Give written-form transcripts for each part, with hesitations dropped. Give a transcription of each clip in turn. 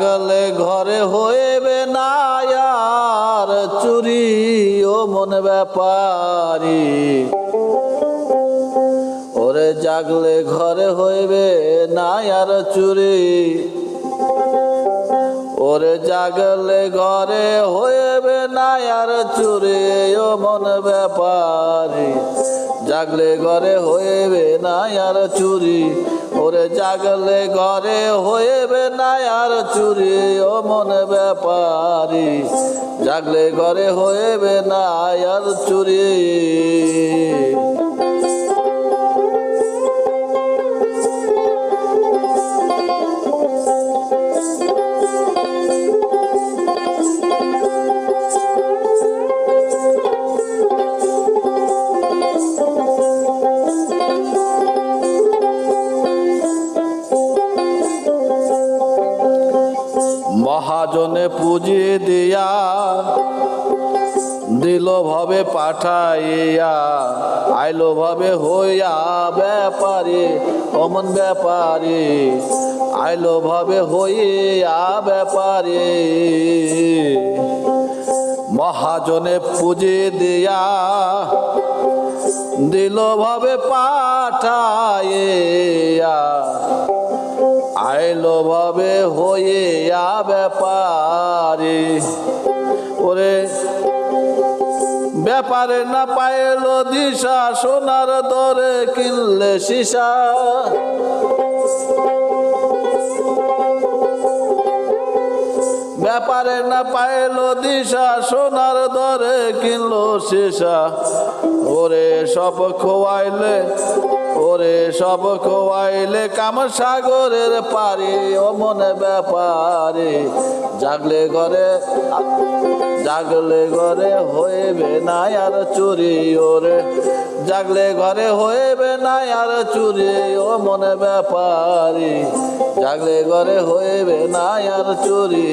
জাগলে ঘরে হইবে না আর চুরি ও মন ব্যাপারী ওরে জাগলে ঘরে হইবে না আর চুরি ওরে জাগলে ঘরে হইবে না আর চুরি ও মন ব্যাপারী জাগলে ঘরে হইবে না আর চুরি ওরে জাগলে ঘরে হইবে না আর চুরি ও মন ব্যাপারী জাগলে ঘরে হইবে না আর চুরি মহাজনে পুঁজি দিয়া দিল ভাবে পাঠাইয়া আইলো ভাবে হইয়া ব্যাপারী অমন ব্যাপারী আইলো ভাবে হইয়া ব্যাপারী মহাজনে পুঁজি দিয়া দিল ভাবে পাঠাইয়া আইলো ভাবে হইয়া ব্যাপারী ওরে ব্যাপারে না পাইলো দিশা সোনার দরে কিনলে সীসা ব্যাপারে না পাইলো দিশা সোনার দরে কিনলো সীসা ওরে সব খোয়াইলে ওরে সব খোয়াইলে কাম সাগরের পারে ও মনে ব্যাপারে জাগলে ঘরে হইবে না আর চুরি ওরে জাগলে ঘরে হইবে না আর চুরি ও মনে ব্যাপারে জাগলে ঘরে হইবে না আর চুরি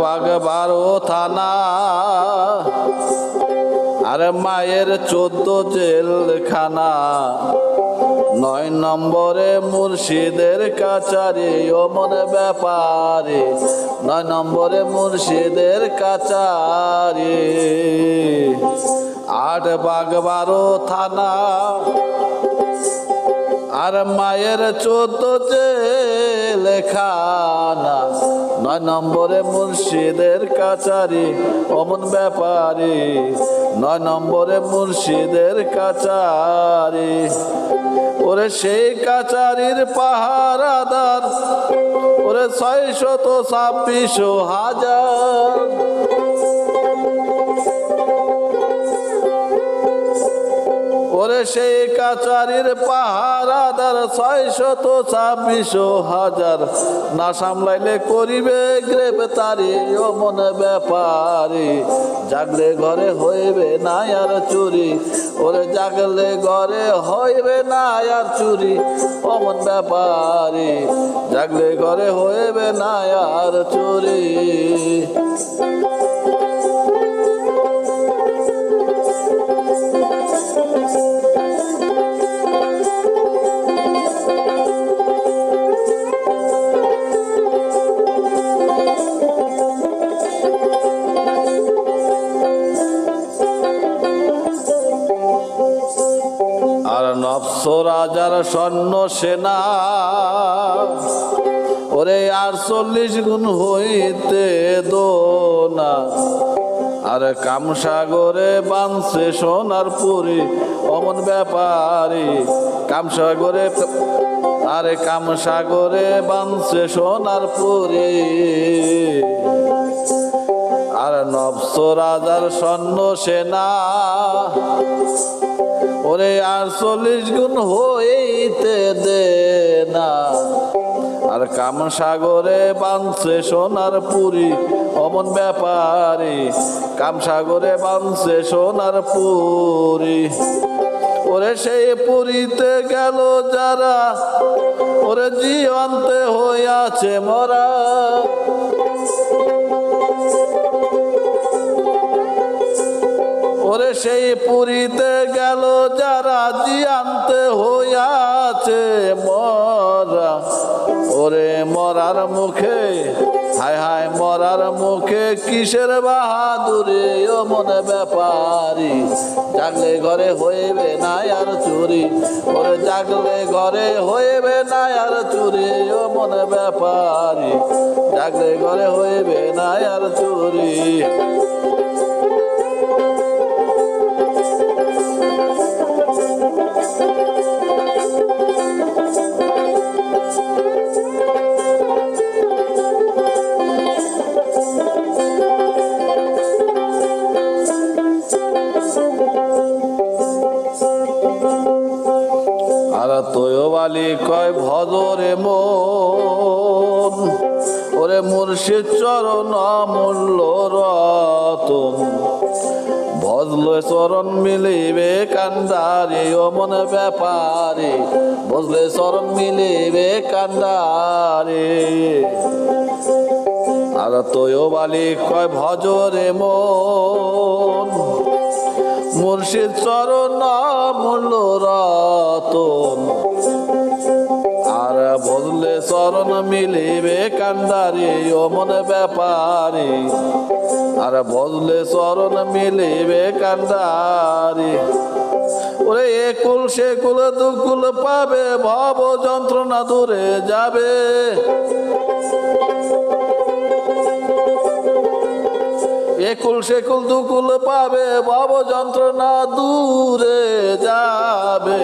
বাগ 12 থানা আর মায়ের 14 জেলখানা 9 নম্বরে মুর্শিদের কাছারি ও মনে ব্যাপারে 9 নম্বরে মুর্শিদের কাছারি 8 বাগ 12 থানা আর মায়ের 14 জেলখানা 9 নম্বরে মুর্শিদের কাছারি অমন ব্যাপারী 9 নম্বরে মুর্শিদের কাছারি ওরে সেই কাছারির পাহারাদার ওরে 626,000 ওরে সেই কাছারির পাহারাদার 626,000 না সামলাইলে করিবে গ্রেফতারি ও মনে ব্যাপারী জাগলে ঘরে হইবে না আর চুরি ওরে জাগলে ঘরে হইবে না আর চুরি অমন ব্যাপারী জাগলে ঘরে হইবে না আর চুরি নফস রাজার স্বর্ণ সেনা ওরে 48 গুণ হইতে দোনা আর কামসাগরে বানছে সোনার পুরি অমন ব্যাপারী কামসাগরে আরে কামসাগরে বানছে সোনার পুরি আর নফস রাজার স্বর্ণ সেনা ওরে 48 গুণ হইতে দে না আর কামসাগরে বানছে সোনার পুরি অমন ব্যাপারী কামসাগরে বানছে সোনার পুরি ওরে সেই পুরীতে গেল যারা, ওরে জীবন্তে হইয়াছে মরা। ওরে সেই পুরীতে গেল যারা, জিয়ান্তে হইয়াছে মরা। ওরে মরার মুখে, হায় হায় মরার মুখে কিসের বাহাদুরে ও মনে ব্যাপারী, জাগলে ঘরে হইবে না আর চুরি। ওরে জাগলে ঘরে হইবে না আর চুরি ও মনে ব্যাপারী, জাগলে ঘরে হইবে না আর চুরি। আর তোয়বালি কয় ভজরে মন, ওরে মুর্শিদ চরণ অমূল্য রতন। ভজলে চরণ মিলিবে কান্দারে ও মনে ব্যাপারে, ভজলে চরণ মিলিবে কান্দারে। আর তোয়বালি কয় ভজরে মন, মুর্শিদ চরণ অমূল্য রতন। আর বদলে চরণ মিলিবে কান্দারে ও মনে ব্যাপারে, আর বদলে চরণ মিলিবে কান্দারে। ওরে একুল সেকুল দুকুল পাবে, ভব যন্ত্রণা দূরে যাবে। একুল সেকুল দুকুল পাবে, ভব যন্ত্রণা দূরে যাবে।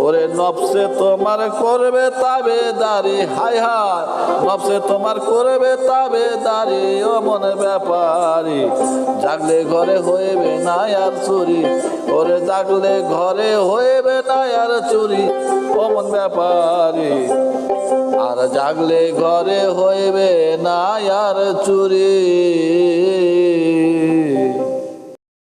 ওরে নফসে তোমার করবে তাবে দাঁড়ি, হায় হায় নফসে তোমার করবে তাবে দাঁড়ি ও মনে ব্যাপারী, জাগলে ঘরে হইবে না আর চুরি। ওরে জাগলে ঘরে হইবে না আর চুরি ও মন ব্যাপারী, আর জাগলে ঘরে হইবে না আর চুরি।